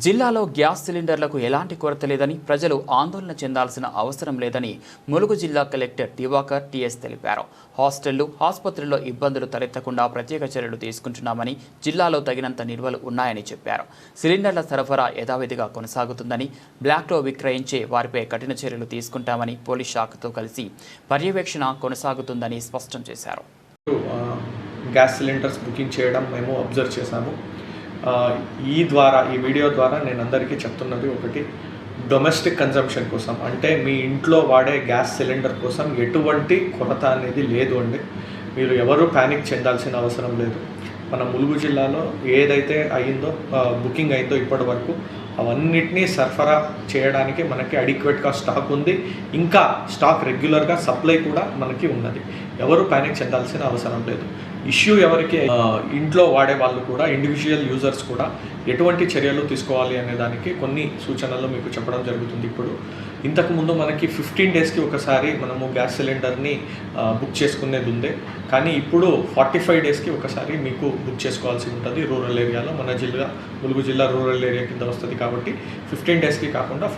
జిల్లాలో గ్యాస్ సిలిండర్లకు ఎలాంటి కొరత లేదని ప్రజలు ఆందోళన చెందాల్సిన అవసరం లేదని ములుగు జిల్లా కలెక్టర్ దివాకర్ టీఎస్ తెలిపారు. హాస్టళ్లు, ఆసుపత్రుల్లో ఇబ్బందులు తలెత్తకుండా ప్రత్యేక చర్యలు తీసుకుంటున్నామని, జిల్లాలో తగినంత నిల్వలు ఉన్నాయని చెప్పారు. సిలిండర్ల సరఫరా యథావిధిగా కొనసాగుతుందని, బ్లాక్లో విక్రయించే వారిపై కఠిన చర్యలు తీసుకుంటామని పోలీస్ శాఖతో కలిసి పర్యవేక్షణ కొనసాగుతుందని స్పష్టం చేశారు. గ్యాస్ సిలిండర్స్ బుకింగ్ చేయడం మేము అబ్జర్వ్ చేశాము. ఈ వీడియో ద్వారా నేను అందరికీ చెప్తున్నది ఒకటి, డొమెస్టిక్ కన్జంప్షన్ కోసం, అంటే మీ ఇంట్లో వాడే గ్యాస్ సిలిండర్ కోసం ఎటువంటి కొరత అనేది లేదు అండి. మీరు ఎవరు ప్యానిక్ చెందాల్సిన అవసరం లేదు. మన ములుగు జిల్లాలో ఏదైతే బుకింగ్ అయిందో ఇప్పటి వరకు అవన్నిటినీ సరఫరా చేయడానికి మనకి అడిక్వేట్గా స్టాక్ ఉంది. ఇంకా స్టాక్ రెగ్యులర్గా సప్లై కూడా మనకి ఉన్నది. ఎవరు ప్యానిక్ చెందాల్సిన అవసరం లేదు. ఇష్యూ ఎవరికి ఇంట్లో వాడే వాళ్ళు కూడా, ఇండివిజువల్ యూజర్స్ కూడా ఎటువంటి చర్యలు తీసుకోవాలి అనే దానికి కొన్ని సూచనలు మీకు చెప్పడం జరుగుతుంది. ఇప్పుడు ఇంతకుముందు మనకి 15 డేస్కి ఒకసారి మనము గ్యాస్ సిలిండర్ని బుక్ చేసుకునేది ఉంది. కానీ ఇప్పుడు 45 డేస్కి ఒకసారి మీకు బుక్ చేసుకోవాల్సి ఉంటుంది. రూరల్ ఏరియాలో, మన ములుగు జిల్లా రూరల్ ఏరియా కింద వస్తుంది కాబట్టి 15 డేస్కి కాకుండా